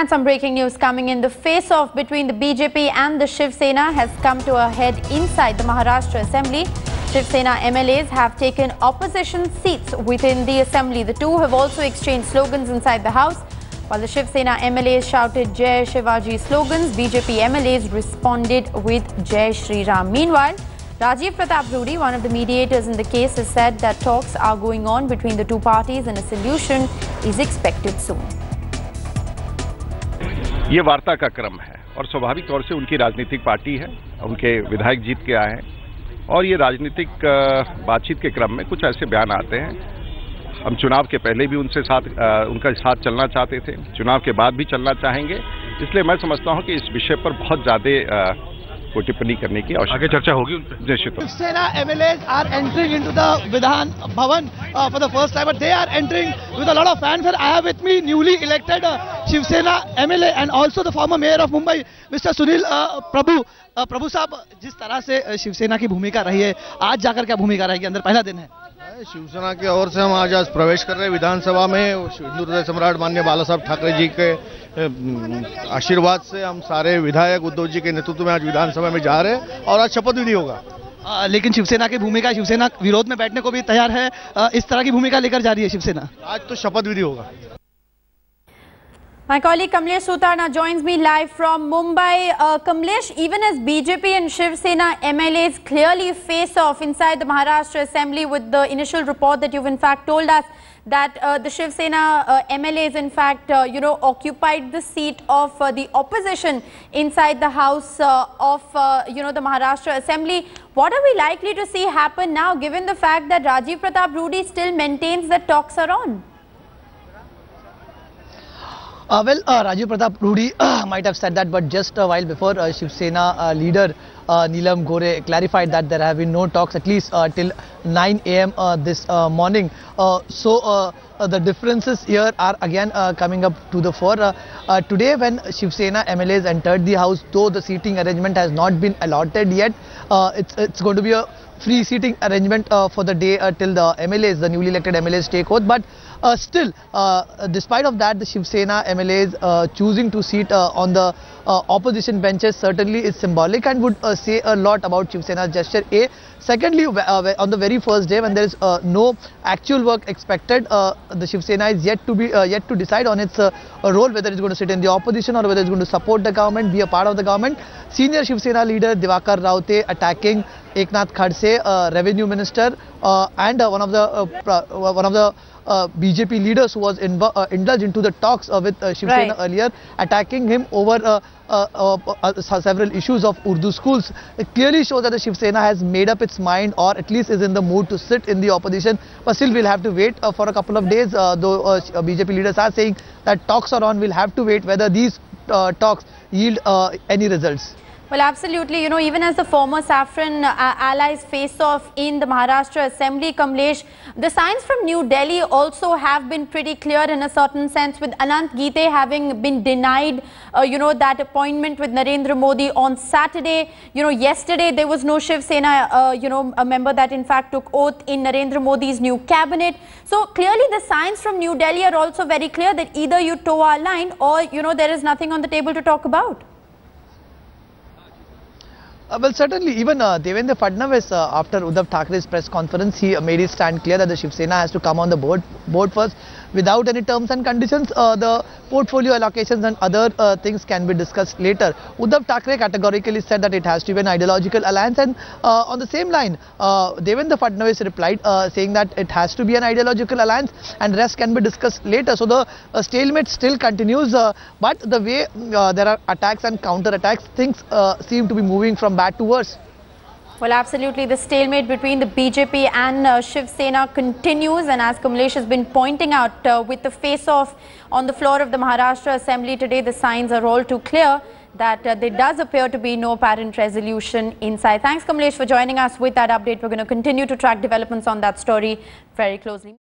And some breaking news coming in. The face-off between the BJP and the Shiv Sena has come to a head inside the Maharashtra Assembly. Shiv Sena MLAs have taken opposition seats within the Assembly. The two have also exchanged slogans inside the House. While the Shiv Sena MLAs shouted Jai Shivaji slogans, BJP MLAs responded with Jai Shri Ram. Meanwhile, Rajiv Pratap Rudy, one of the mediators in the case, has said that talks are going on between the two parties and a solution is expected soon. ये वार्ता का क्रम है और स्वाभाविक तौर से उनकी राजनीतिक पार्टी है, उनके विधायक जीत के आए हैं और ये राजनीतिक बातचीत के क्रम में कुछ ऐसे बयान आते हैं। हम चुनाव के पहले भी उनका साथ चलना चाहते थे, चुनाव के बाद भी चलना चाहेंगे। इसलिए मैं समझता हूं कि इस विषय पर बहुत ज़्यादा कोई टिप्पणी करने की आवश्यकता, आगे चर्चा होगी उन पर। निश्चित। Shiv Sena MLAs are entering into the Vidhan Bhavan for the first time, but they are entering with a lot of fanfare. I have with me newly elected Shiv Sena MLA and also the former mayor of Mumbai, Mr. Sunil Prabhu. प्रभु साहब, जिस तरह से शिवसेना की भूमिका रही है, आज जाकर क्या भूमिका रहेगी? अंदर पहला दिन है। शिवसेना की ओर से हम आज प्रवेश कर रहे हैं विधानसभा में। हिंदू हृदय सम्राट माननीय बाला साहब ठाकरे जी के आशीर्वाद से हम सारे विधायक उद्धव जी के नेतृत्व में आज विधानसभा में जा रहे हैं और आज शपथ विधि होगा। लेकिन शिवसेना की भूमिका, शिवसेना विरोध में बैठने को भी तैयार है, इस तरह की भूमिका लेकर जा रही है शिवसेना। आज तो शपथ विधि होगा। My colleague Kamlesh Sutar now joins me live from Mumbai. Kamlesh, even as BJP and Shiv Sena MLAs clearly face off inside the Maharashtra Assembly with the initial report that you've in fact told us that the Shiv Sena MLAs in fact, occupied the seat of the opposition inside the House of, the Maharashtra Assembly. What are we likely to see happen now, given the fact that Rajiv Pratap Rudy still maintains that talks are on? Rajiv Pratap Rudy might have said that, but just a while before, Shiv Sena leader Neelam Gore clarified that there have been no talks at least till 9 a.m. This morning. So the differences here are again coming up to the fore. Today, when Shiv Sena MLAs entered the house, though the seating arrangement has not been allotted yet, it's going to be a free seating arrangement for the day till the MLAs, the newly elected MLAs, take oath. But still, despite of that, the Shiv Sena MLAs choosing to sit on the opposition benches certainly is symbolic and would say a lot about Shiv Sena's gesture. Secondly, on the very first day, when there is no actual work expected, the Shiv Sena is yet to decide on its role, whether it's going to sit in the opposition or whether it's going to support the government, be a part of the government. Senior Shiv Sena leader Diwakar Raute attacking Eknath Khadse, revenue minister, and one of the BJP leaders who was indulged into the talks with Shiv Sena earlier, attacking him over several issues of Urdu schools. It clearly shows that the Shiv Sena has made up its mind, or at least is in the mood to sit in the opposition. But still, we'll have to wait for a couple of days, though BJP leaders are saying that talks are on. We'll have to wait whether these talks yield any results. Well, absolutely. Even as the former Saffron allies face off in the Maharashtra Assembly, Kamlesh, the signs from New Delhi also have been pretty clear in a certain sense, with Anant Gite having been denied, that appointment with Narendra Modi on Saturday. Yesterday there was no Shiv Sena, a member that in fact took oath in Narendra Modi's new cabinet. So clearly the signs from New Delhi are also very clear that either you toe our line or, there is nothing on the table to talk about. Well, certainly, even Devendra Fadnavis, after Uddhav Thackeray's press conference, he made it stand clear that the Shiv Sena has to come on the board first. Without any terms and conditions, the portfolio allocations and other things can be discussed later. Uddhav Thackeray categorically said that it has to be an ideological alliance, and on the same line, Devendra Fadnavis replied saying that it has to be an ideological alliance and rest can be discussed later. So the stalemate still continues, but the way there are attacks and counter-attacks, things seem to be moving from bad to worse. Well, absolutely. The stalemate between the BJP and Shiv Sena continues, and as Kamlesh has been pointing out, with the face-off on the floor of the Maharashtra Assembly today, the signs are all too clear that there does appear to be no apparent resolution inside. Thanks, Kamlesh, for joining us with that update. We're going to continue to track developments on that story very closely.